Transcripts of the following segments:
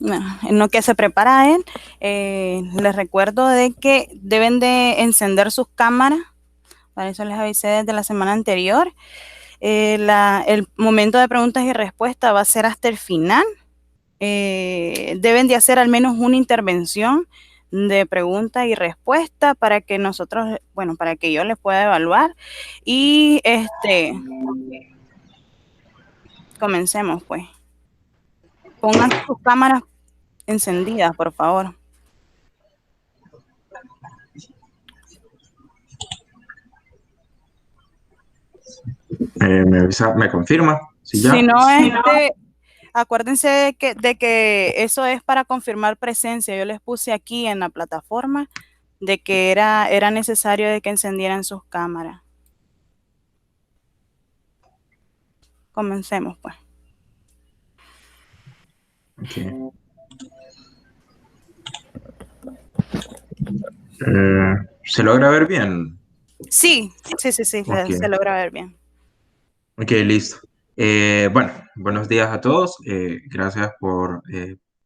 en lo que se prepara él, les recuerdo de que deben de encender sus cámaras. Para eso les avisé desde la semana anterior. El momento de preguntas y respuestas va a ser hasta el final. Deben de hacer al menos una intervención de pregunta y respuesta para que nosotros, bueno, para que yo les pueda evaluar. Y comencemos pues. Pongan sus cámaras encendidas, por favor. Me confirma, si Si ya. no, acuérdense de que eso es para confirmar presencia. Yo les puse aquí en la plataforma de que era necesario de que encendieran sus cámaras. Comencemos, pues. Okay. ¿Se logra ver bien? Sí, sí, sí, sí, Ok, se logra ver bien. ok, listo. Bueno, buenos días a todos. Gracias por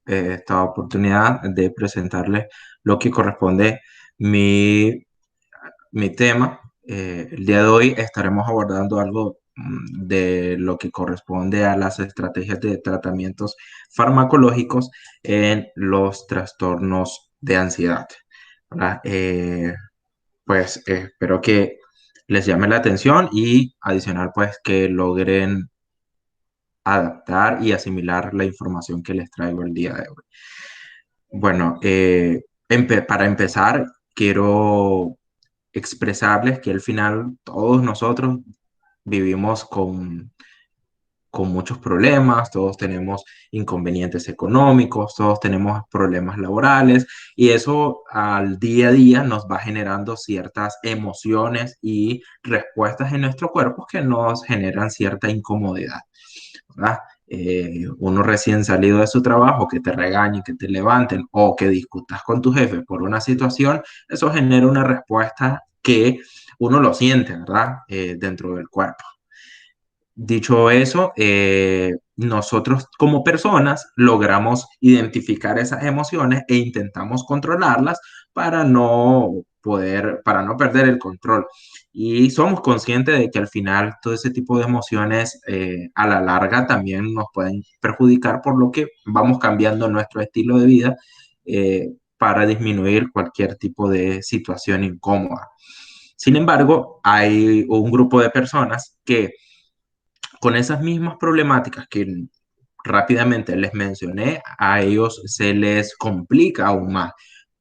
esta oportunidad de presentarles lo que corresponde mi, mi tema. El día de hoy estaremos abordando algo de lo que corresponde a las estrategias de tratamientos farmacológicos en los trastornos de ansiedad. ¿Verdad? Pues espero que les llame la atención y adicional pues que logren adaptar y asimilar la información que les traigo el día de hoy. Bueno, para empezar, quiero expresarles que al final todos nosotros vivimos con muchos problemas, todos tenemos inconvenientes económicos, todos tenemos problemas laborales y eso al día a día nos va generando ciertas emociones y respuestas en nuestro cuerpo que nos generan cierta incomodidad, ¿verdad? Uno recién salido de su trabajo, que te regañen, que te levanten o que discutas con tu jefe por una situación, eso genera una respuesta que uno lo siente, ¿verdad? Dentro del cuerpo. Dicho eso, nosotros como personas logramos identificar esas emociones e intentamos controlarlas para no perder el control. Y somos conscientes de que al final todo ese tipo de emociones a la larga también nos pueden perjudicar, por lo que vamos cambiando nuestro estilo de vida para disminuir cualquier tipo de situación incómoda. Sin embargo, hay un grupo de personas que con esas mismas problemáticas que rápidamente les mencioné, a ellos se les complica aún más,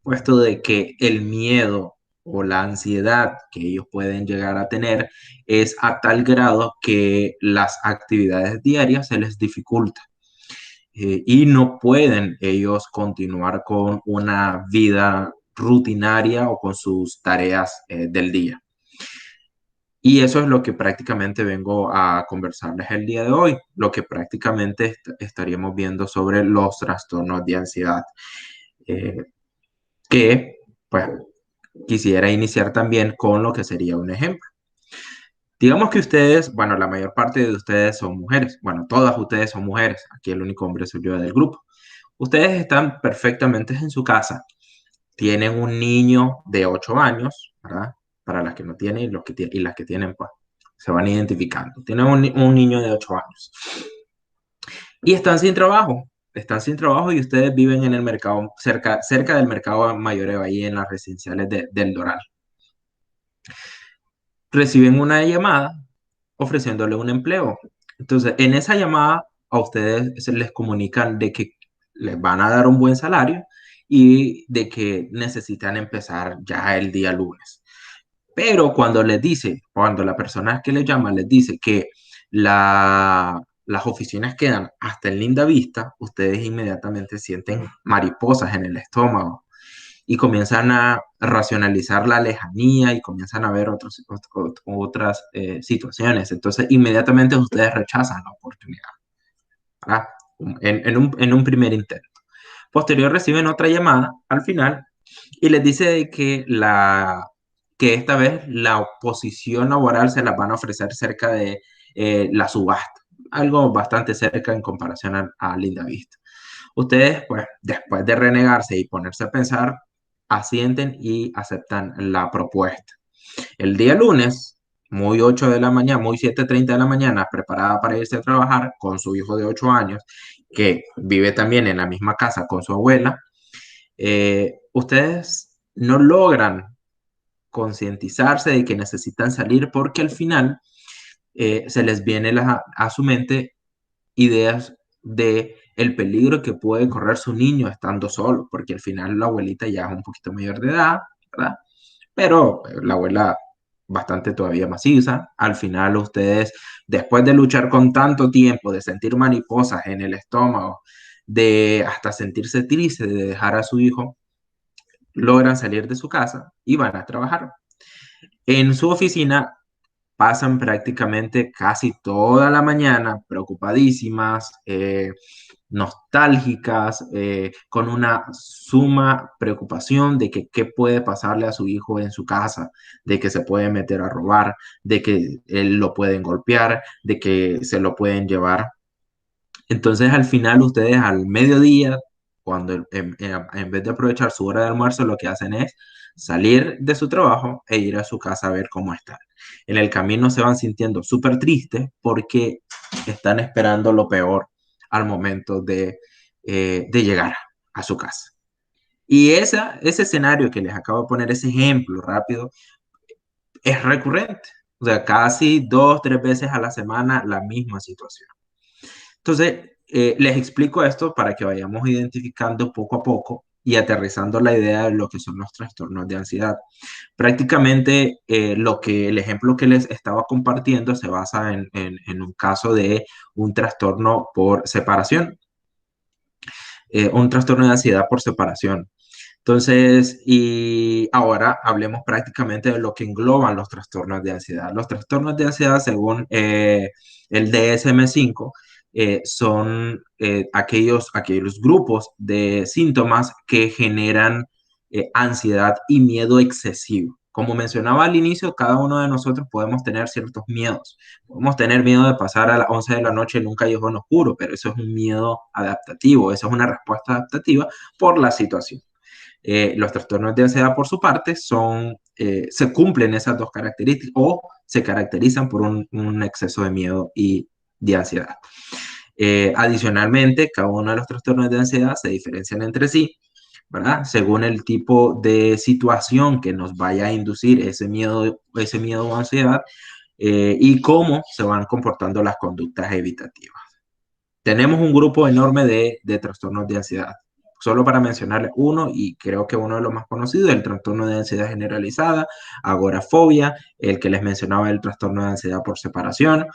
puesto de que el miedo o la ansiedad que ellos pueden llegar a tener es a tal grado que las actividades diarias se les dificulta y no pueden ellos continuar con una vida rutinaria o con sus tareas del día. Y eso es lo que prácticamente vengo a conversarles el día de hoy, lo que prácticamente estaríamos viendo sobre los trastornos de ansiedad, eh, que pues quisiera iniciar también con lo que sería un ejemplo. Digamos que ustedes, bueno, la mayor parte de ustedes son mujeres, bueno, todas ustedes son mujeres, aquí el único hombre soy yo del grupo. Ustedes están perfectamente en su casa, tienen un niño de 8 años, ¿verdad? Para las que no tienen y, y las que tienen, pues se van identificando. Tienen un niño de 8 años y están sin trabajo y ustedes viven en el mercado, cerca del mercado mayoreo, ahí en las residenciales del Doral. Reciben una llamada ofreciéndole un empleo. Entonces, en esa llamada a ustedes se les comunican de que les van a dar un buen salario y de que necesitan empezar ya el día lunes. Pero cuando la persona que les llama les dice que las oficinas quedan hasta en Linda Vista, ustedes inmediatamente sienten mariposas en el estómago y comienzan a racionalizar la lejanía y comienzan a ver otras situaciones. Entonces, inmediatamente ustedes rechazan la oportunidad, ¿verdad? En un primer intento. Posterior reciben otra llamada al final y les dice que esta vez la posición laboral se la van a ofrecer cerca de la subasta, algo bastante cerca en comparación a Linda Vista. Ustedes, pues, después de renegarse y ponerse a pensar, asienten y aceptan la propuesta. El día lunes, muy 8 de la mañana, muy 7:30 de la mañana, preparada para irse a trabajar con su hijo de 8 años, que vive también en la misma casa con su abuela, ustedes no logran concientizarse de que necesitan salir porque al final se les viene a su mente ideas de el peligro que puede correr su niño estando solo, porque al final la abuelita ya es un poquito mayor de edad, ¿verdad? Pero la abuela bastante todavía maciza. Al final ustedes, después de luchar con tanto tiempo, de sentir mariposas en el estómago, de hasta sentirse triste de dejar a su hijo, logran salir de su casa y van a trabajar. En su oficina pasan prácticamente casi toda la mañana preocupadísimas, nostálgicas, con una suma preocupación de que qué puede pasarle a su hijo en su casa, de que se puede meter a robar, de que él lo pueden golpear, de que se lo pueden llevar. Entonces, al final, ustedes al mediodía, cuando en vez de aprovechar su hora de almuerzo, lo que hacen es salir de su trabajo e ir a su casa a ver cómo están. En el camino se van sintiendo súper tristes porque están esperando lo peor al momento de llegar a su casa. Y ese escenario que les acabo de poner, ese ejemplo rápido, es recurrente. O sea, casi 2, 3 veces a la semana la misma situación. Entonces, les explico esto para que vayamos identificando poco a poco y aterrizando la idea de lo que son los trastornos de ansiedad. Prácticamente el ejemplo que les estaba compartiendo se basa en un caso de un trastorno por separación, un trastorno de ansiedad por separación. Entonces, y ahora hablemos prácticamente de lo que engloban los trastornos de ansiedad. Los trastornos de ansiedad, según el DSM-5, son aquellos grupos de síntomas que generan ansiedad y miedo excesivo. Como mencionaba al inicio, cada uno de nosotros podemos tener ciertos miedos. Podemos tener miedo de pasar a las 11 de la noche en un callejón oscuro, pero eso es un miedo adaptativo, eso es una respuesta adaptativa por la situación. Los trastornos de ansiedad, por su parte, se cumplen esas dos características o se caracterizan por un exceso de miedo y de ansiedad. Adicionalmente, cada uno de los trastornos de ansiedad se diferencian entre sí, ¿verdad? Según el tipo de situación que nos vaya a inducir ese miedo o ansiedad, y cómo se van comportando las conductas evitativas. Tenemos un grupo enorme de trastornos de ansiedad. Solo para mencionarle uno, y creo que uno de los más conocidos, el trastorno de ansiedad generalizada, agorafobia, el que les mencionaba, el trastorno de ansiedad por separación.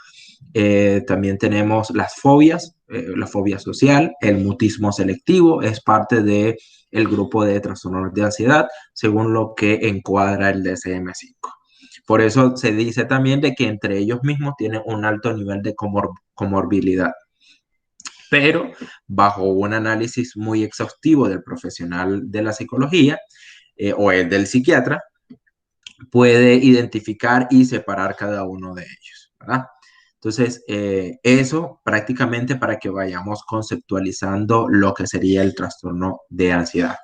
También tenemos las fobias, la fobia social, el mutismo selectivo, es parte del grupo de trastornos de ansiedad, según lo que encuadra el DSM-5. Por eso se dice también de que entre ellos mismos tienen un alto nivel de comorbilidad, pero bajo un análisis muy exhaustivo del profesional de la psicología o el del psiquiatra, puede identificar y separar cada uno de ellos, ¿verdad? Entonces, eso prácticamente para que vayamos conceptualizando lo que sería el trastorno de ansiedad.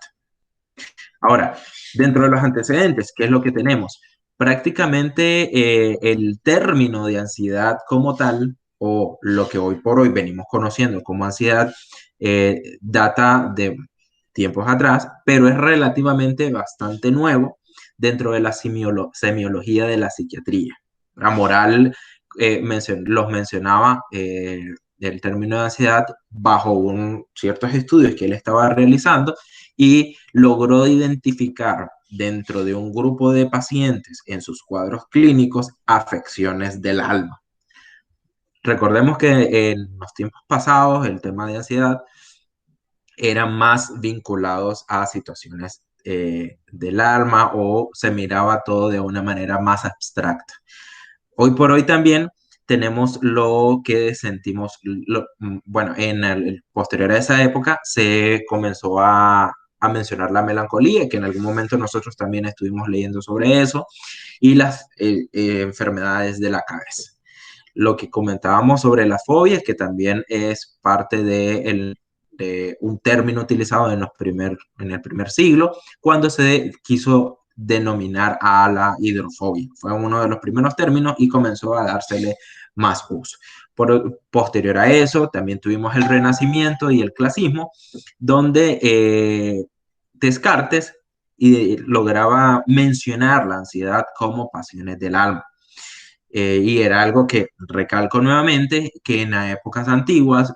Ahora, dentro de los antecedentes, ¿qué es lo que tenemos? Prácticamente el término de ansiedad como tal, o lo que hoy por hoy venimos conociendo como ansiedad, data de tiempos atrás, pero es relativamente bastante nuevo dentro de la semiología de la psiquiatría. La moral los mencionaba el término de ansiedad bajo ciertos estudios que él estaba realizando y logró identificar dentro de un grupo de pacientes en sus cuadros clínicos afecciones del alma. Recordemos que en los tiempos pasados el tema de ansiedad eran más vinculados a situaciones del alma o se miraba todo de una manera más abstracta. Hoy por hoy también tenemos lo que sentimos, bueno, en el posterior a esa época se comenzó a mencionar la melancolía, que en algún momento nosotros también estuvimos leyendo sobre eso, y las enfermedades de la cabeza. Lo que comentábamos sobre las fobias, que también es parte de de un término utilizado en el primer siglo, cuando se quiso denominar a la hidrofobia. Fue uno de los primeros términos y comenzó a dársele más uso. Posterior a eso, también tuvimos el Renacimiento y el Clasismo, donde Descartes lograba mencionar la ansiedad como pasiones del alma. Y era algo que recalco nuevamente, que en las épocas antiguas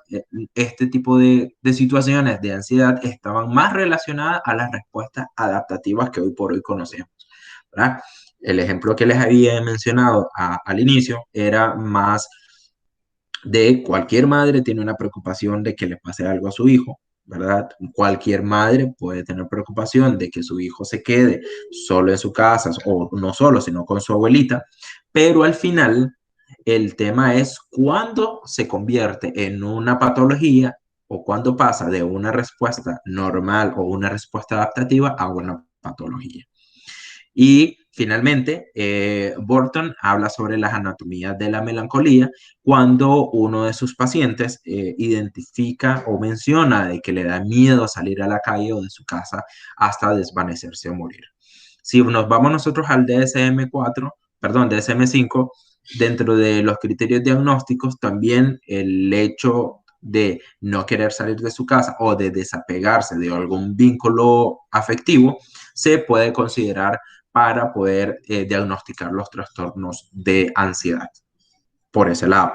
este tipo de situaciones de ansiedad estaban más relacionadas a las respuestas adaptativas que hoy por hoy conocemos, ¿verdad? El ejemplo que les había mencionado al inicio era más de cualquier madre tiene una preocupación de que le pase algo a su hijo, ¿verdad? Cualquier madre puede tener preocupación de que su hijo se quede solo en su casa, o no solo, sino con su abuelita, pero al final el tema es cuándo se convierte en una patología o cuándo pasa de una respuesta normal o una respuesta adaptativa a una patología. Y finalmente, Burton habla sobre las anatomías de la melancolía cuando uno de sus pacientes identifica o menciona de que le da miedo salir a la calle o de su casa hasta desvanecerse o morir. Si nos vamos nosotros al DSM-4, perdón, DSM-5, dentro de los criterios diagnósticos, también el hecho de no querer salir de su casa o de desapegarse de algún vínculo afectivo se puede considerar para poder diagnosticar los trastornos de ansiedad por ese lado.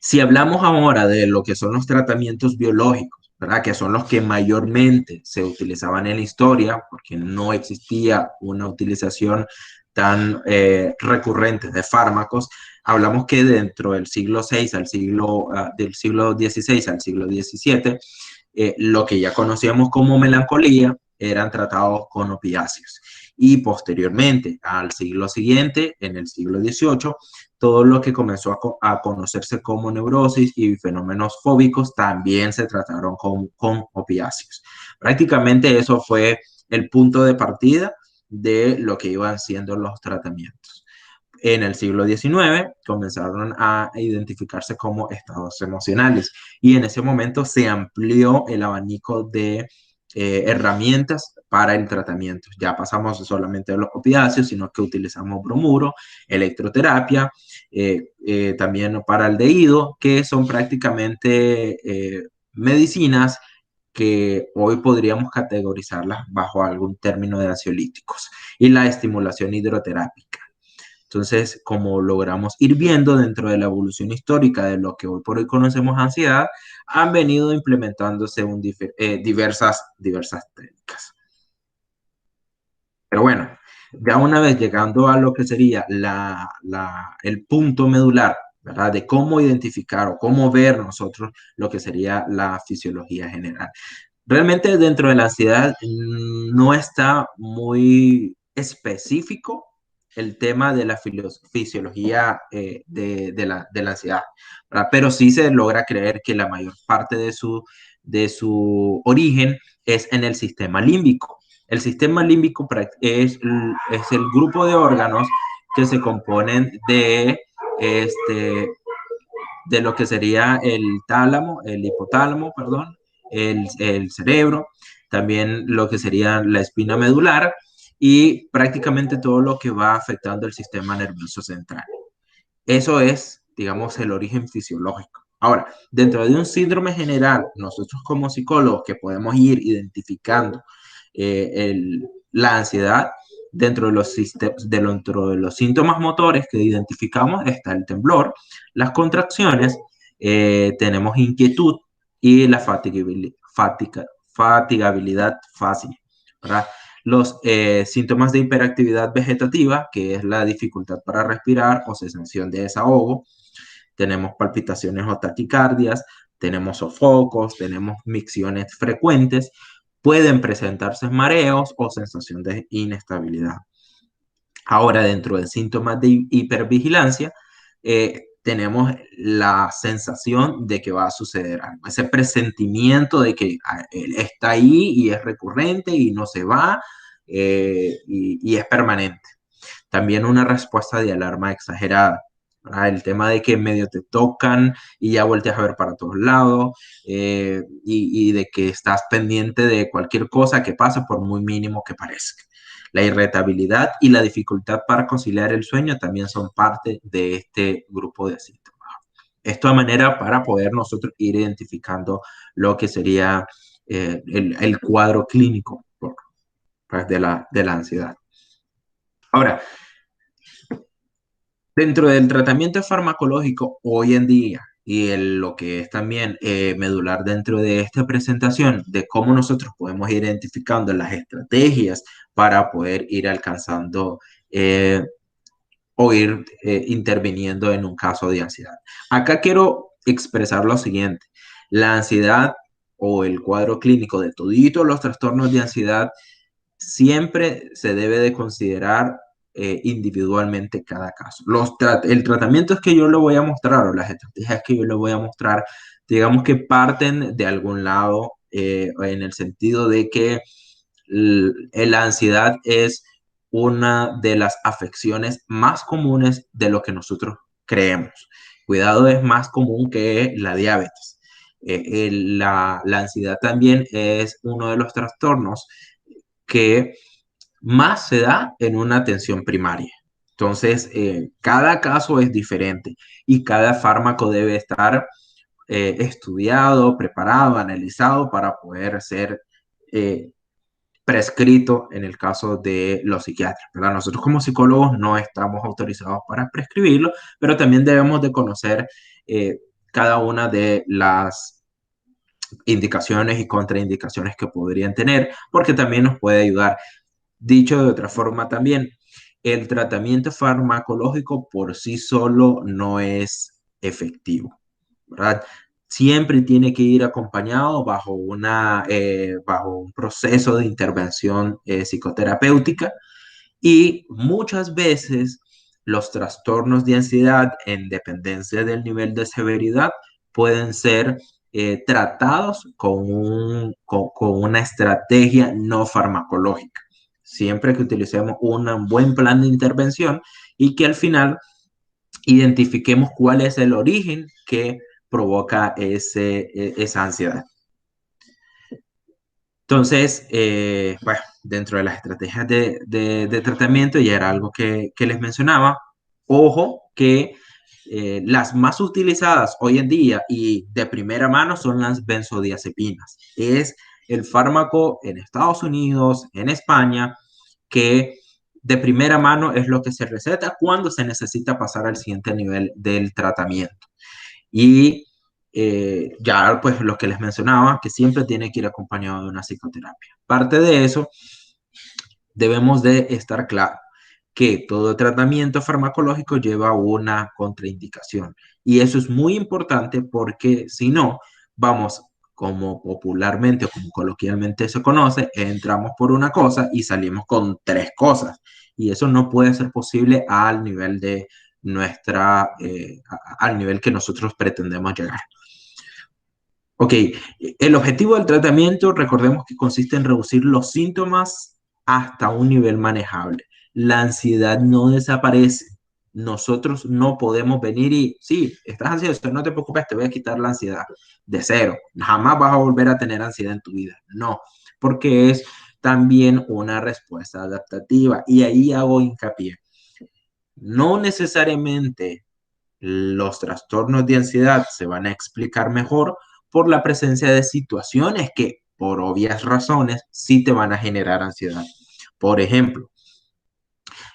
Si hablamos ahora de lo que son los tratamientos biológicos, ¿verdad? Que son los que mayormente se utilizaban en la historia, porque no existía una utilización tan recurrente de fármacos, hablamos que dentro del siglo VI al del siglo XVI al siglo XVII, lo que ya conocíamos como melancolía eran tratados con opiáceos. Y posteriormente, al siglo siguiente, en el siglo XVIII, todo lo que comenzó a conocerse como neurosis y fenómenos fóbicos también se trataron con opiáceos. Prácticamente eso fue el punto de partida de lo que iban siendo los tratamientos. En el siglo XIX comenzaron a identificarse como estados emocionales y en ese momento se amplió el abanico de herramientas para el tratamiento. Ya pasamos solamente de los opiáceos, sino que utilizamos bromuro, electroterapia, también para el DIDO, que son prácticamente medicinas que hoy podríamos categorizarlas bajo algún término de ansiolíticos, y la estimulación hidroterápica. Entonces, como logramos ir viendo dentro de la evolución histórica de lo que hoy por hoy conocemos ansiedad, han venido implementándose diversas técnicas. Pero bueno, ya una vez llegando a lo que sería el punto medular, ¿verdad? De cómo identificar o cómo ver nosotros lo que sería la fisiología general. Realmente dentro de la ansiedad no está muy específico el tema de la fisiología de la ansiedad, ¿verdad? Pero sí se logra creer que la mayor parte de su origen es en el sistema límbico. El sistema límbico es el grupo de órganos que se componen de lo que sería el hipotálamo, perdón, el cerebro, también lo que sería la espina medular y prácticamente todo lo que va afectando el sistema nervioso central. Eso es, digamos, el origen fisiológico. Ahora, dentro de un síndrome general, nosotros como psicólogos que podemos ir identificando la ansiedad, dentro de los síntomas motores que identificamos está el temblor, las contracciones, tenemos inquietud y la fatigabilidad fácil, ¿verdad? Los síntomas de hiperactividad vegetativa, que es la dificultad para respirar o sensación de desahogo. Tenemos palpitaciones o taquicardias, tenemos sofocos, tenemos micciones frecuentes, pueden presentarse mareos o sensación de inestabilidad. Ahora, dentro de síntomas de hipervigilancia, tenemos la sensación de que va a suceder algo, ese presentimiento de que está ahí y es recurrente y no se va y es permanente. También una respuesta de alarma exagerada, ¿verdad? El tema de que medio te tocan y ya volteas a ver para todos lados, y de que estás pendiente de cualquier cosa que pase por muy mínimo que parezca. La irritabilidad y la dificultad para conciliar el sueño también son parte de este grupo de síntomas. Esto de manera para poder nosotros ir identificando lo que sería el cuadro clínico pues, de la ansiedad. Ahora, dentro del tratamiento farmacológico hoy en día y lo que es también medular dentro de esta presentación de cómo nosotros podemos ir identificando las estrategias para poder ir alcanzando o ir interviniendo en un caso de ansiedad. Acá quiero expresar lo siguiente. La ansiedad o el cuadro clínico de toditos los trastornos de ansiedad siempre se debe de considerar individualmente cada caso. El tratamiento es que yo le voy a mostrar o las estrategias que yo le voy a mostrar, digamos que parten de algún lado en el sentido de que la ansiedad es una de las afecciones más comunes de lo que nosotros creemos. Cuidado, es más común que la diabetes. La ansiedad también es uno de los trastornos que más se da en una atención primaria. Entonces, cada caso es diferente y cada fármaco debe estar estudiado, preparado, analizado para poder ser eh, prescrito en el caso de los psiquiatras, ¿verdad? Nosotros como psicólogos no estamos autorizados para prescribirlo, pero también debemos de conocer cada una de las indicaciones y contraindicaciones que podrían tener, porque también nos puede ayudar. Dicho de otra forma también, el tratamiento farmacológico por sí solo no es efectivo, ¿verdad? Siempre tiene que ir acompañado bajo un proceso de intervención psicoterapéutica, y muchas veces los trastornos de ansiedad, en dependencia del nivel de severidad, pueden ser tratados con una estrategia no farmacológica. Siempre que utilicemos un buen plan de intervención y que al final identifiquemos cuál es el origen que provoca esa ansiedad. Entonces, bueno, dentro de las estrategias de tratamiento, ya era algo que les mencionaba. Ojo que las más utilizadas hoy en día y de primera mano son las benzodiazepinas. Es el fármaco en Estados Unidos, en España, que de primera mano es lo que se receta cuando se necesita pasar al siguiente nivel del tratamiento. Y ya pues lo que les mencionaba, que siempre tiene que ir acompañado de una psicoterapia. Parte de eso, debemos de estar claro que todo tratamiento farmacológico lleva una contraindicación. Y eso es muy importante porque si no, vamos, como popularmente o como coloquialmente se conoce, entramos por una cosa y salimos con tres cosas. Y eso no puede ser posible al nivel de al nivel que nosotros pretendemos llegar. Ok, el objetivo del tratamiento, recordemos que consiste en reducir los síntomas hasta un nivel manejable. La ansiedad no desaparece. Nosotros no podemos venir y, sí, estás ansioso, no te preocupes, te voy a quitar la ansiedad de cero. Jamás vas a volver a tener ansiedad en tu vida. No, porque es también una respuesta adaptativa. Y ahí hago hincapié. No necesariamente los trastornos de ansiedad se van a explicar mejor por la presencia de situaciones que, por obvias razones, sí te van a generar ansiedad. Por ejemplo,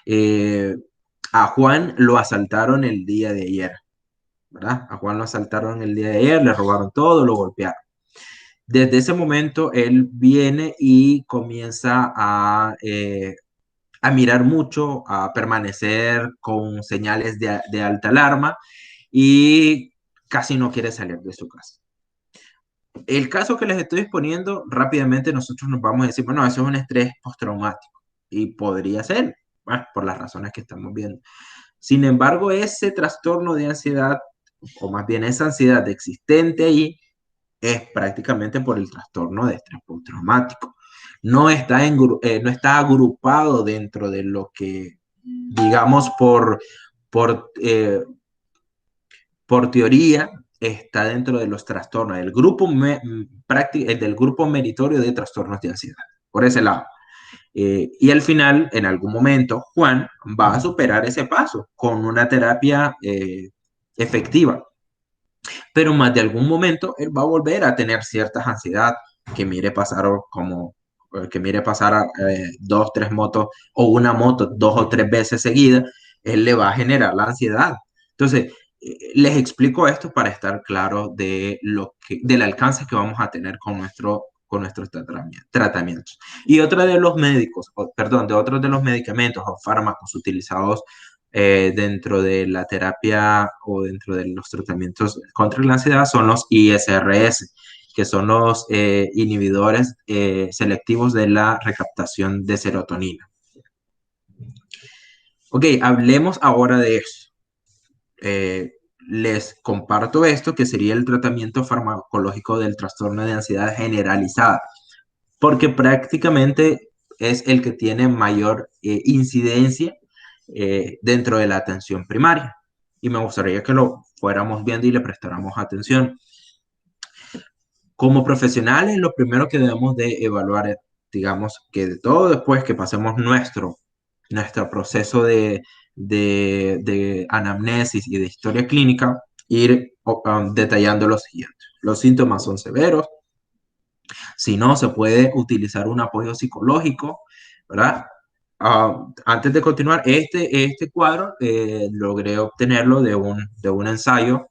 eh, a Juan lo asaltaron el día de ayer, ¿verdad? A Juan lo asaltaron el día de ayer, le robaron todo, lo golpearon. Desde ese momento, él viene y comienza a mirar mucho, a permanecer con señales de alta alarma y casi no quiere salir de su casa. El caso que les estoy exponiendo, rápidamente nosotros nos vamos a decir, bueno, eso es un estrés postraumático y podría ser, bueno, por las razones que estamos viendo. Sin embargo, ese trastorno de ansiedad, o más bien esa ansiedad existente ahí, es prácticamente por el trastorno de estrés postraumático. No está agrupado dentro de lo que, digamos, por por teoría, está dentro de los trastornos, del grupo meritorio de trastornos de ansiedad, por ese lado. Y al final, en algún momento, Juan va a superar ese paso con una terapia efectiva, pero más de algún momento él va a volver a tener ciertas ansiedad que mire pasar como que mire pasar dos, tres motos o una moto dos o tres veces seguidas, él le va a generar la ansiedad. Entonces, les explico esto para estar claro del alcance que vamos a tener con nuestros tratamientos. Y otra de los perdón, de otros de los medicamentos o fármacos utilizados dentro de la terapia o dentro de los tratamientos contra la ansiedad son los ISRS, que son los inhibidores selectivos de la recaptación de serotonina. Ok, hablemos ahora de eso. Les comparto esto, que sería el tratamiento farmacológico del trastorno de ansiedad generalizada, porque prácticamente es el que tiene mayor incidencia dentro de la atención primaria. Y me gustaría que lo fuéramos viendo y le prestáramos atención. Como profesionales, lo primero que debemos de evaluar es, digamos, que de todo después que pasemos nuestro proceso de anamnesis y de historia clínica, ir detallando lo siguiente. Los síntomas son severos. Si no, se puede utilizar un apoyo psicológico, ¿verdad? Antes de continuar, este cuadro logré obtenerlo de un ensayo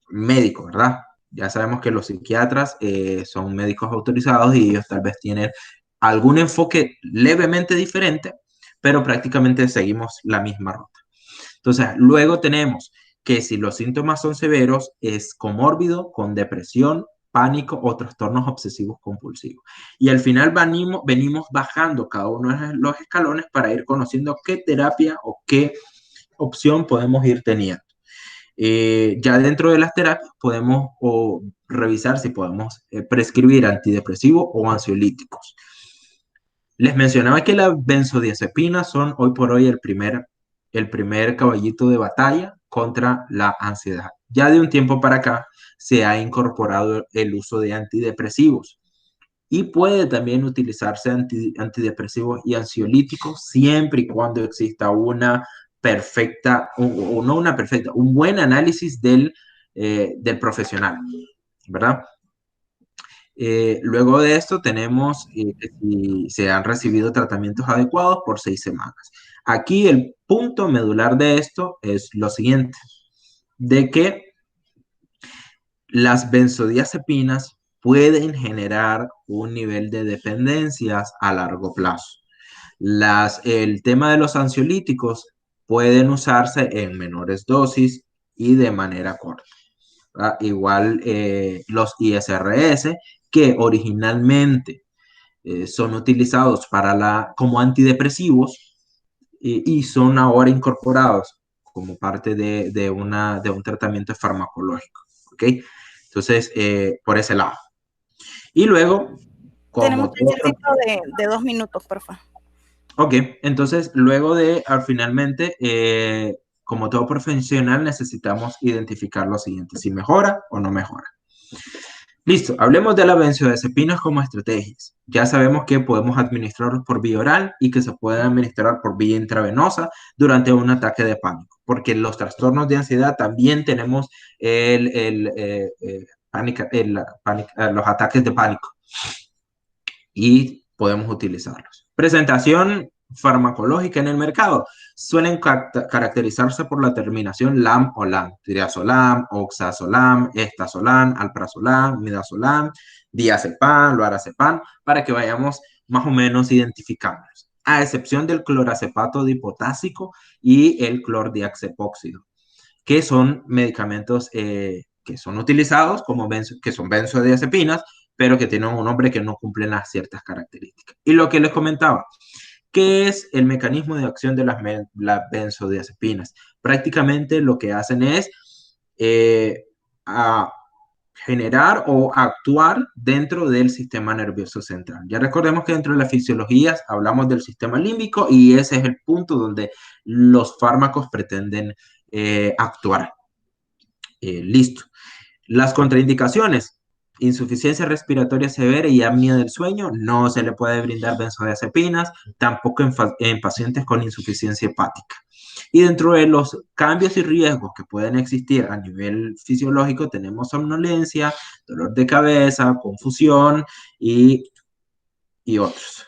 médico, ¿verdad? Ya sabemos que los psiquiatras son médicos autorizados y ellos tal vez tienen algún enfoque levemente diferente, pero prácticamente seguimos la misma ruta. Entonces, luego tenemos que si los síntomas son severos, es comórbido con depresión, pánico o trastornos obsesivos compulsivos. Y al final venimos bajando cada uno de los escalones para ir conociendo qué terapia o qué opción podemos ir teniendo. Ya dentro de las terapias podemos revisar si podemos prescribir antidepresivos o ansiolíticos. Les mencionaba que las benzodiazepinas son hoy por hoy el primer caballito de batalla contra la ansiedad. Ya de un tiempo para acá se ha incorporado el uso de antidepresivos y puede también utilizarse antidepresivos y ansiolíticos siempre y cuando exista una perfecta, o no una perfecta, un buen análisis del profesional, ¿verdad? Luego de esto tenemos si se han recibido tratamientos adecuados por 6 semanas. Aquí el punto medular de esto es lo siguiente, de que las benzodiazepinas pueden generar un nivel de dependencias a largo plazo. El tema de los ansiolíticos pueden usarse en menores dosis y de manera corta. Igual los ISRS, que originalmente son utilizados como antidepresivos y son ahora incorporados como parte de un tratamiento farmacológico. ¿Ok? Entonces, por ese lado. Y luego, Tenemos como un todo chancecito de 2 minutos, por favor. Ok, entonces luego finalmente, como todo profesional, necesitamos identificar lo siguiente, si mejora o no mejora. Listo, hablemos de las benzodiazepinas como estrategias. Ya sabemos que podemos administrarlos por vía oral y que se pueden administrar por vía intravenosa durante un ataque de pánico, porque en los trastornos de ansiedad también tenemos los ataques de pánico y podemos utilizarlos. Presentación farmacológica en el mercado. Suelen caracterizarse por la terminación LAM o LAM. Triazolam, oxazolam, estazolam, alprazolam, midazolam, diazepam, lorazepam, para que vayamos más o menos identificándolos. A excepción del clorazepato dipotásico y el clordiazepóxido, que son medicamentos que son utilizados que son benzodiazepinas, pero que tienen un nombre que no cumplen las ciertas características. Y lo que les comentaba, ¿qué es el mecanismo de acción de las benzodiazepinas? Prácticamente lo que hacen es generar o actuar dentro del sistema nervioso central. Ya recordemos que dentro de las fisiologías hablamos del sistema límbico y ese es el punto donde los fármacos pretenden actuar. Listo. Las contraindicaciones: insuficiencia respiratoria severa y apnea del sueño, no se le puede brindar benzodiazepinas, tampoco en pacientes con insuficiencia hepática. Y dentro de los cambios y riesgos que pueden existir a nivel fisiológico, tenemos somnolencia, dolor de cabeza, confusión y otros.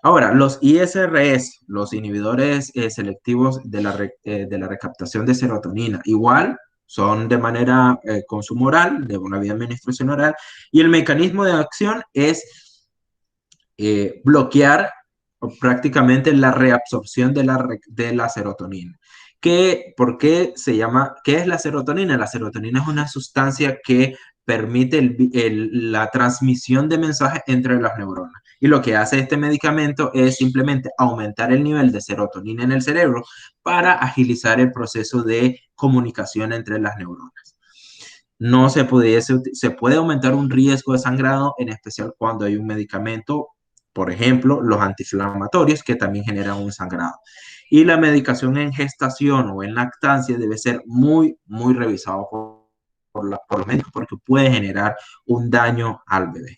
Ahora, los ISRS, los inhibidores selectivos de la recaptación de serotonina, igual son de manera consumo oral, de una vía administración oral, y el mecanismo de acción es bloquear prácticamente la reabsorción de la serotonina. ¿Por qué se llama? ¿Qué es la serotonina? La serotonina es una sustancia que permite la transmisión de mensajes entre las neuronas. Y lo que hace este medicamento es simplemente aumentar el nivel de serotonina en el cerebro para agilizar el proceso de comunicación entre las neuronas. No se puede aumentar un riesgo de sangrado, en especial cuando hay un medicamento, por ejemplo, los antiinflamatorios, que también generan un sangrado. Y la medicación en gestación o en lactancia debe ser muy, muy revisado por los médicos, porque puede generar un daño al bebé.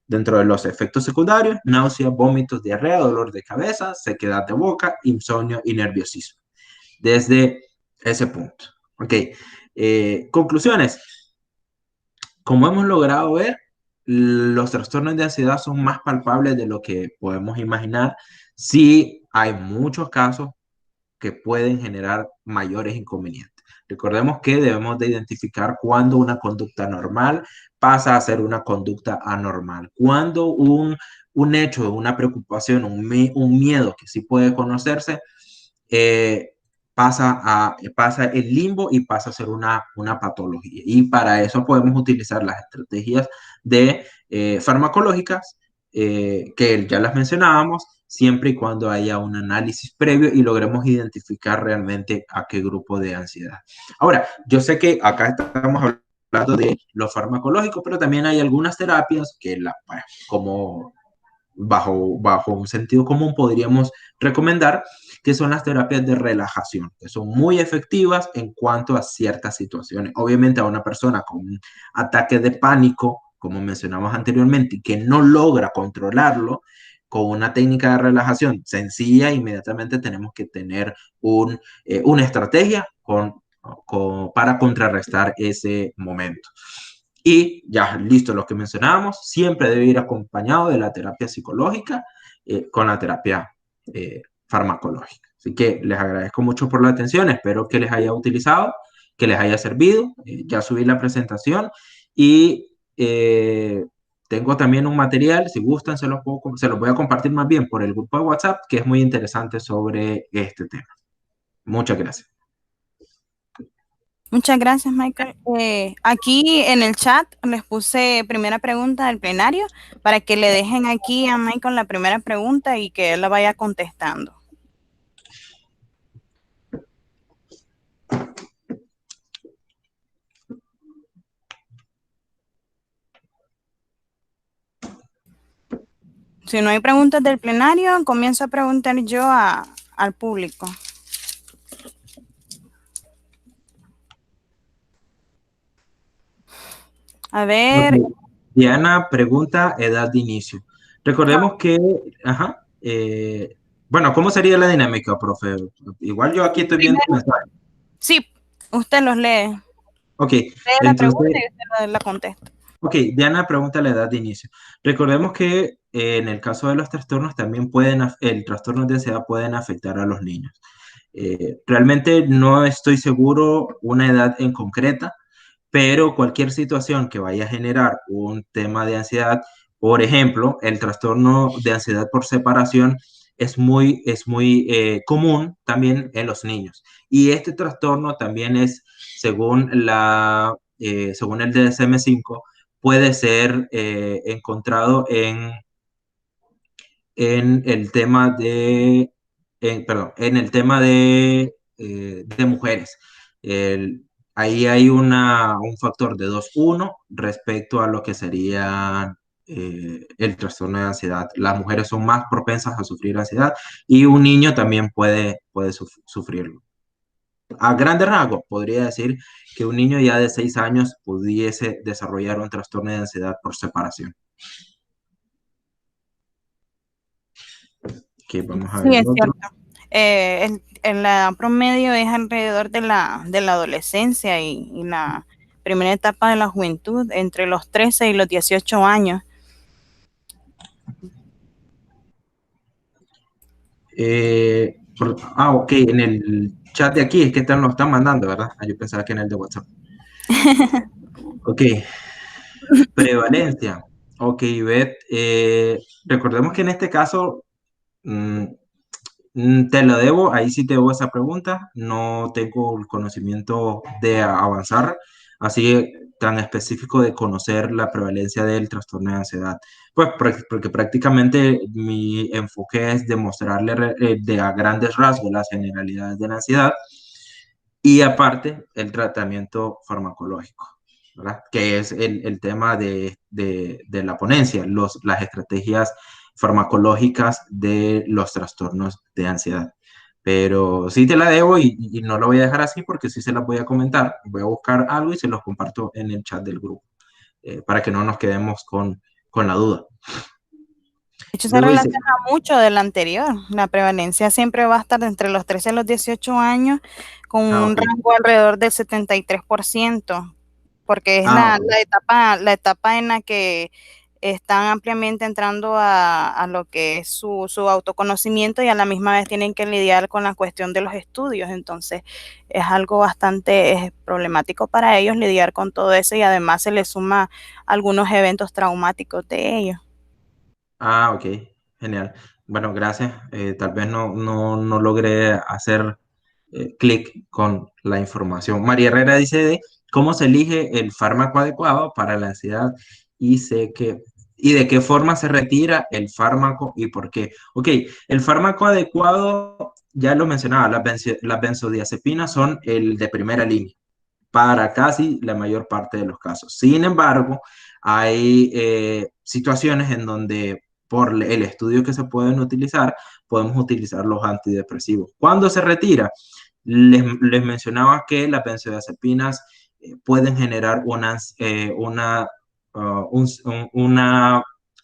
Dentro de los efectos secundarios: náusea, vómitos, diarrea, dolor de cabeza, sequedad de boca, insomnio y nerviosismo. Desde ese punto. Ok. Conclusiones. Como hemos logrado ver, los trastornos de ansiedad son más palpables de lo que podemos imaginar. Sí, hay muchos casos que pueden generar mayores inconvenientes. Recordemos que debemos de identificar cuando una conducta normal pasa a ser una conducta anormal. Cuando un hecho, una preocupación, un miedo que sí puede conocerse, eh, pasa el limbo y pasa a ser una patología. Y para eso podemos utilizar las estrategias de farmacológicas, que ya las mencionábamos, siempre y cuando haya un análisis previo y logremos identificar realmente a qué grupo de ansiedad. Ahora, yo sé que acá estamos hablando de lo farmacológico, pero también hay algunas terapias que, bueno, como bajo un sentido común, podríamos recomendar, que son las terapias de relajación, que son muy efectivas en cuanto a ciertas situaciones. Obviamente, a una persona con un ataque de pánico, como mencionamos anteriormente, y que no logra controlarlo, con una técnica de relajación sencilla, inmediatamente tenemos que tener una estrategia para contrarrestar ese momento. Y ya, listo, lo que mencionábamos, siempre debe ir acompañado de la terapia psicológica con la terapia farmacológica. Así que les agradezco mucho por la atención, espero que les haya utilizado, que les haya servido. Ya subí la presentación y tengo también un material, si gustan se los voy a compartir más bien por el grupo de WhatsApp, que es muy interesante sobre este tema. Muchas gracias. Muchas gracias, Michael. Aquí en el chat les puse primera pregunta del plenario para que le dejen aquí a Michael la primera pregunta y que él la vaya contestando. Si no hay preguntas del plenario, comienzo a preguntar yo al público. A ver. Okay. Diana pregunta edad de inicio. Recordemos que, ajá, bueno, ¿cómo sería la dinámica, profe? Igual yo aquí estoy viendo Primero, mensajes. sí, usted los lee. Ok, Lee la pregunta entonces, y usted la contesta. ok, Diana pregunta la edad de inicio. Recordemos que en el caso de los trastornos también el trastorno de ansiedad pueden afectar a los niños. Realmente no estoy seguro una edad en concreta, pero cualquier situación que vaya a generar un tema de ansiedad, por ejemplo, el trastorno de ansiedad por separación es muy común también en los niños. Y este trastorno también según el DSM-5, puede ser encontrado en el tema en el tema de mujeres. Ahí hay un factor de 2:1 respecto a lo que sería el trastorno de ansiedad. Las mujeres son más propensas a sufrir ansiedad y un niño también puede sufrirlo. A grandes rasgos, podría decir que un niño ya de 6 años pudiese desarrollar un trastorno de ansiedad por separación. Que vamos a ver Sí, el es otro. cierto. La edad promedio es alrededor de la adolescencia y la primera etapa de la juventud, entre los 13 y los 18 años. Ok, en el chat de aquí es que lo están mandando, ¿verdad? Ah, yo pensaba que en el de WhatsApp. Ok, prevalencia. Ok, Beth, recordemos que en este caso mm, te lo debo, ahí sí te debo esa pregunta, no tengo el conocimiento de avanzar, así tan específico de conocer la prevalencia del trastorno de ansiedad. Pues porque prácticamente mi enfoque es demostrarle de a grandes rasgos las generalidades de la ansiedad y aparte el tratamiento farmacológico, ¿verdad? Que es el tema de la ponencia, las estrategias farmacológicas de los trastornos de ansiedad. Pero sí te la debo y no lo voy a dejar así porque sí se las voy a comentar. Voy a buscar algo y se los comparto en el chat del grupo para que no nos quedemos con la duda. De hecho, se Luego dice, relaciona mucho del anterior. La prevalencia siempre va a estar entre los 13 y los 18 años, con ah, un ok, rango alrededor del 73%, porque es ah, ok. la etapa en la que están ampliamente entrando a lo que es su autoconocimiento y a la misma vez tienen que lidiar con la cuestión de los estudios. Entonces, es algo bastante problemático para ellos lidiar con todo eso y además se les suma algunos eventos traumáticos de ellos. Ah, ok, genial. Bueno, gracias. Tal vez no logré hacer clic con la información. María Herrera dice de cómo se elige el fármaco adecuado para la ansiedad y sé que y de qué forma se retira el fármaco y por qué. Ok, el fármaco adecuado, ya lo mencionaba, las benzodiazepinas son el de primera línea para casi la mayor parte de los casos. Sin embargo, hay situaciones en donde por el estudio que se pueden utilizar, podemos utilizar los antidepresivos. ¿Cuándo se retira? Les mencionaba que las benzodiazepinas pueden generar una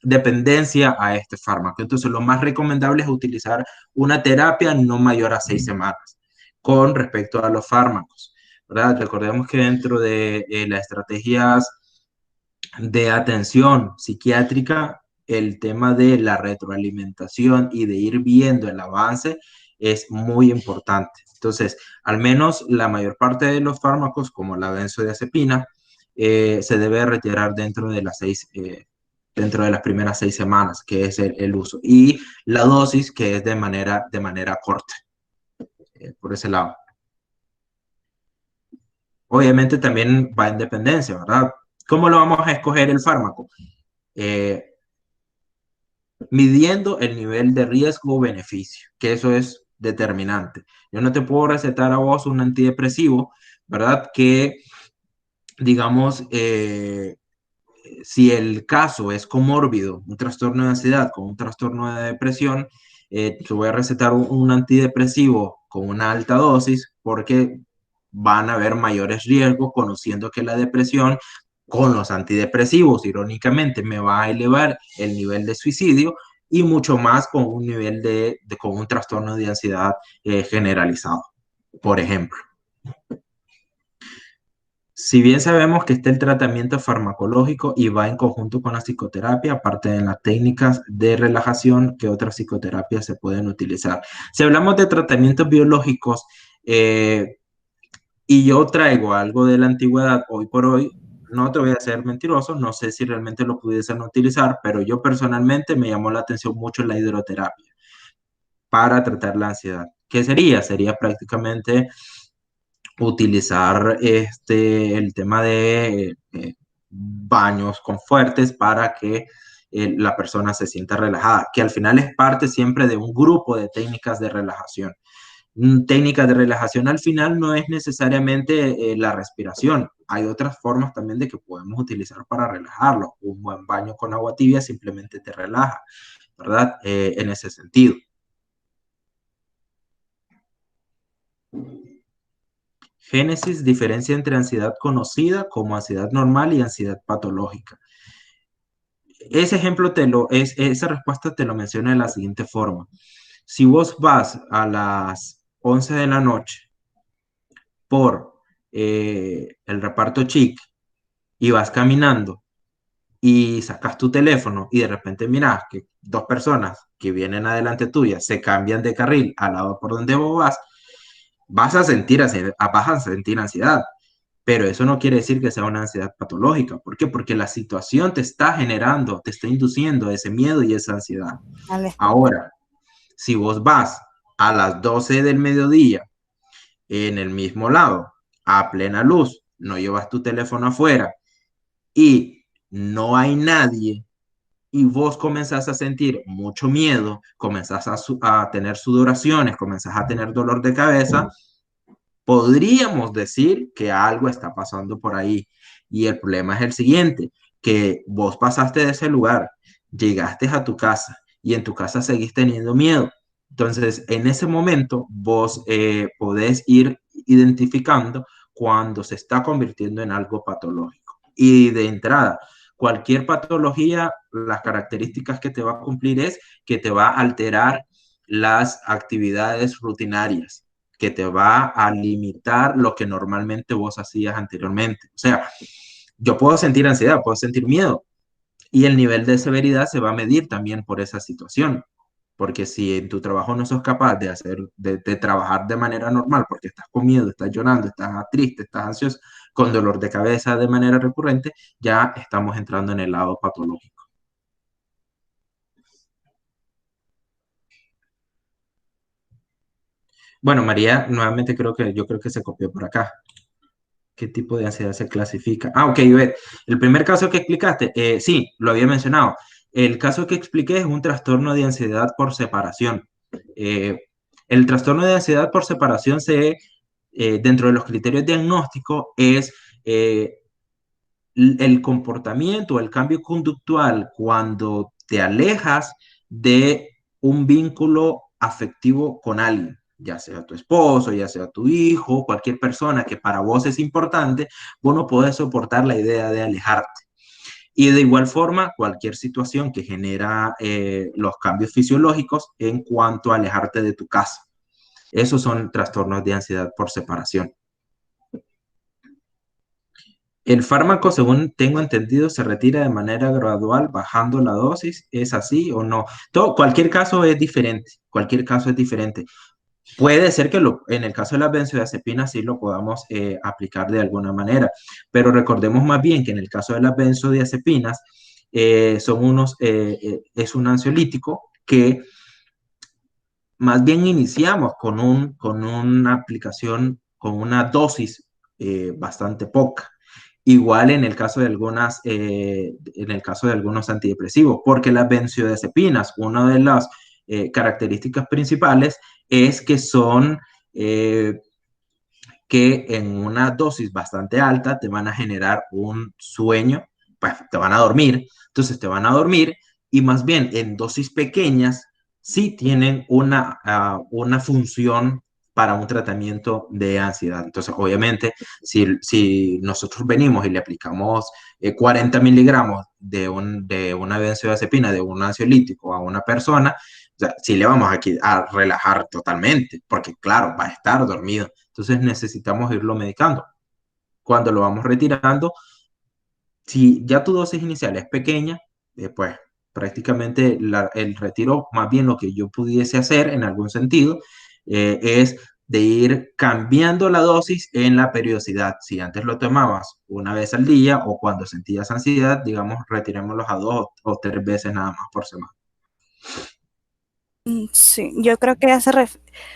dependencia a este fármaco. Entonces, lo más recomendable es utilizar una terapia no mayor a 6 semanas con respecto a los fármacos, ¿verdad? Recordemos que dentro de las estrategias de atención psiquiátrica, el tema de la retroalimentación y de ir viendo el avance es muy importante. Entonces, al menos la mayor parte de los fármacos, como la benzodiazepina, se debe retirar dentro de las primeras 6 semanas, que es el uso, y la dosis, que es de manera corta, por ese lado. Obviamente también va en dependencia, ¿verdad? ¿Cómo lo vamos a escoger el fármaco? Eh, Midiendo el nivel de riesgo-beneficio, que eso es determinante. Yo no te puedo recetar a vos un antidepresivo, ¿verdad? Que, digamos, si el caso es comórbido, un trastorno de ansiedad con un trastorno de depresión, te voy a recetar un antidepresivo con una alta dosis porque van a haber mayores riesgos, conociendo que la depresión con los antidepresivos, irónicamente, me va a elevar el nivel de suicidio y mucho más con un nivel con un trastorno de ansiedad generalizado, por ejemplo. Si bien sabemos que está el tratamiento farmacológico y va en conjunto con la psicoterapia, aparte de las técnicas de relajación, ¿qué otras psicoterapias se pueden utilizar? Si hablamos de tratamientos biológicos, y yo traigo algo de la antigüedad hoy por hoy, no te voy a ser mentiroso, no sé si realmente lo pudiesen utilizar, pero yo personalmente me llamó la atención mucho la hidroterapia para tratar la ansiedad. ¿Qué sería? Sería prácticamente utilizar el tema de baños con fuertes para que la persona se sienta relajada, que al final es parte siempre de un grupo de técnicas de relajación. Técnicas de relajación al final no es necesariamente la respiración. Hay otras formas también de que podemos utilizar para relajarlo. Un buen baño con agua tibia simplemente te relaja, ¿verdad? En ese sentido. Génesis diferencia entre ansiedad conocida como ansiedad normal y ansiedad patológica. Ese ejemplo esa respuesta te lo menciona de la siguiente forma. Si vos vas a las 11 de la noche por el reparto chic y vas caminando y sacas tu teléfono y de repente miras que dos personas que vienen adelante tuya se cambian de carril al lado por donde vos vas a sentir ansiedad. Pero eso no quiere decir que sea una ansiedad patológica. ¿Por qué? Porque la situación te está generando, te está induciendo ese miedo y esa ansiedad. al estrés. Ahora, si vos vas a las 12 del mediodía en el mismo lado, a plena luz, no llevas tu teléfono afuera y no hay nadie y vos comenzás a sentir mucho miedo, comenzás a tener sudoraciones, comenzás a tener dolor de cabeza, podríamos decir que algo está pasando por ahí. Y el problema es el siguiente, que vos pasaste de ese lugar, llegaste a tu casa y en tu casa seguís teniendo miedo. Entonces, en ese momento, vos podés ir identificando cuando se está convirtiendo en algo patológico. Y de entrada, cualquier patología, las características que te va a cumplir es que te va a alterar las actividades rutinarias, que te va a limitar lo que normalmente vos hacías anteriormente. O sea, yo puedo sentir ansiedad, puedo sentir miedo y el nivel de severidad se va a medir también por esa situación. Porque si en tu trabajo no sos capaz de trabajar de manera normal, porque estás con miedo, estás llorando, estás triste, estás ansioso, con dolor de cabeza de manera recurrente, ya estamos entrando en el lado patológico. Bueno, María, nuevamente yo creo que se copió por acá. ¿Qué tipo de ansiedad se clasifica? Ah, ok, Ivette. El primer caso que explicaste, sí, lo había mencionado. El caso que expliqué es un trastorno de ansiedad por separación. Eh, el trastorno de ansiedad por separación dentro de los criterios diagnósticos es el comportamiento, el cambio conductual cuando te alejas de un vínculo afectivo con alguien, ya sea tu esposo, ya sea tu hijo, cualquier persona que para vos es importante, vos no podés soportar la idea de alejarte. Y de igual forma, cualquier situación que genera los cambios fisiológicos en cuanto a alejarte de tu casa. Esos son trastornos de ansiedad por separación. El fármaco, según tengo entendido, se retira de manera gradual bajando la dosis. ¿Es así o no? Cualquier caso es diferente. Cualquier caso es diferente. Puede ser que en el caso de las benzodiazepinas sí lo podamos aplicar de alguna manera, pero recordemos más bien que en el caso de las benzodiazepinas es un ansiolítico que más bien iniciamos con una aplicación, con una dosis bastante poca. Igual en el caso de algunos antidepresivos, porque las benzodiazepinas, una de las características principales es que son que en una dosis bastante alta te van a generar un sueño, pues te van a dormir, entonces te van a dormir y más bien en dosis pequeñas sí tienen una función para un tratamiento de ansiedad. Entonces, obviamente, si nosotros venimos y le aplicamos 40 miligramos de una benzodiazepina, de un ansiolítico a una persona, o sea, sí le vamos a relajar totalmente, porque claro, va a estar dormido. Entonces necesitamos irlo medicando. Cuando lo vamos retirando, si ya tu dosis inicial es pequeña, pues prácticamente el retiro, más bien lo que yo pudiese hacer en algún sentido, es de ir cambiando la dosis en la periodicidad. Si antes lo tomabas una vez al día o cuando sentías ansiedad, digamos, retirémoslos a 2 o 3 veces nada más por semana. Sí, yo creo que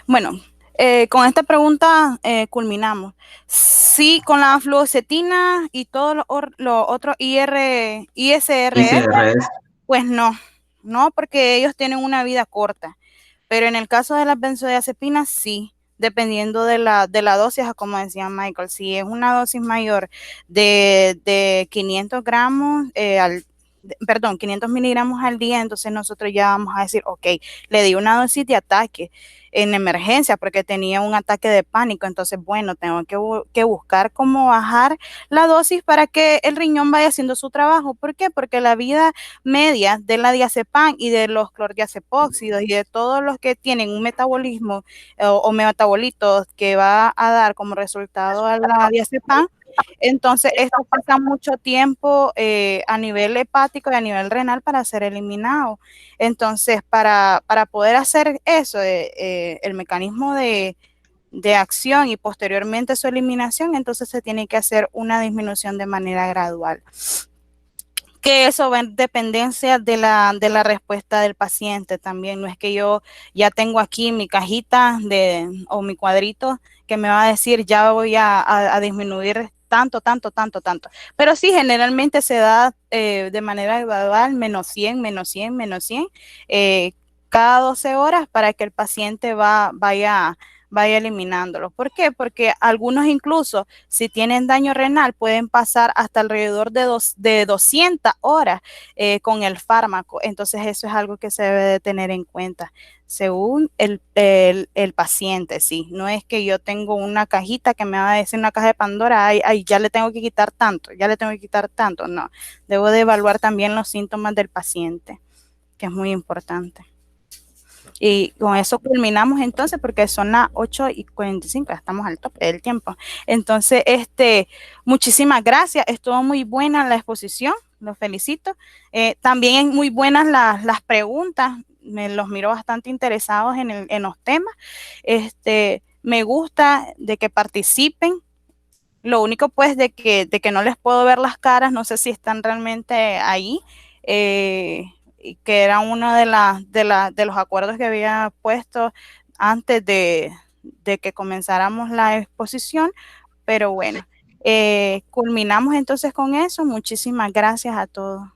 bueno, con esta pregunta culminamos. Sí, con la fluoxetina y todos los otros ISRS, ICRS. pues no, porque ellos tienen una vida corta. Pero en el caso de las benzodiazepinas, sí, dependiendo de la dosis, como decía Michael, si es una dosis mayor de 500 gramos perdón, 500 miligramos al día, entonces nosotros ya vamos a decir, ok, le di una dosis de ataque en emergencia porque tenía un ataque de pánico, entonces, bueno, tengo que buscar cómo bajar la dosis para que el riñón vaya haciendo su trabajo. ¿Por qué? Porque la vida media de la diazepam y de los clordiazepóxidos y de todos los que tienen un metabolismo o metabolitos que va a dar como resultado a la diazepam, entonces esto pasa mucho tiempo a nivel hepático y a nivel renal para ser eliminado. Entonces, para poder hacer eso, el mecanismo de acción y posteriormente su eliminación, entonces se tiene que hacer una disminución de manera gradual. Que eso va en dependencia de la respuesta del paciente también. No es que yo ya tengo aquí mi cajita o mi cuadrito que me va a decir ya voy a disminuir tanto, tanto, tanto, tanto. Pero sí, generalmente se da de manera gradual, menos 100, menos 100, menos 100, cada 12 horas para que el paciente vaya eliminándolo. ¿Por qué? Porque algunos incluso, si tienen daño renal, pueden pasar hasta alrededor de 200 horas con el fármaco. Entonces, eso es algo que se debe de tener en cuenta según el paciente, sí. No es que yo tengo una cajita que me va a decir una caja de Pandora, ay, ay, ya le tengo que quitar tanto, ya le tengo que quitar tanto. No, debo de evaluar también los síntomas del paciente, que es muy importante. Y con eso culminamos entonces, porque son las 8:45, estamos al tope del tiempo. Entonces, muchísimas gracias, estuvo muy buena la exposición, los felicito. También muy buenas las preguntas, me los miro bastante interesados en los temas. Me gusta de que participen. Lo único pues de que no les puedo ver las caras, no sé si están realmente ahí, que era uno de los acuerdos que había puesto antes de que comenzáramos la exposición, pero bueno, culminamos entonces con eso. Muchísimas gracias a todos.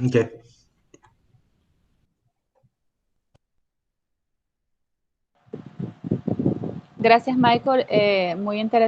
Okay. Gracias, Michael. Muy interesante.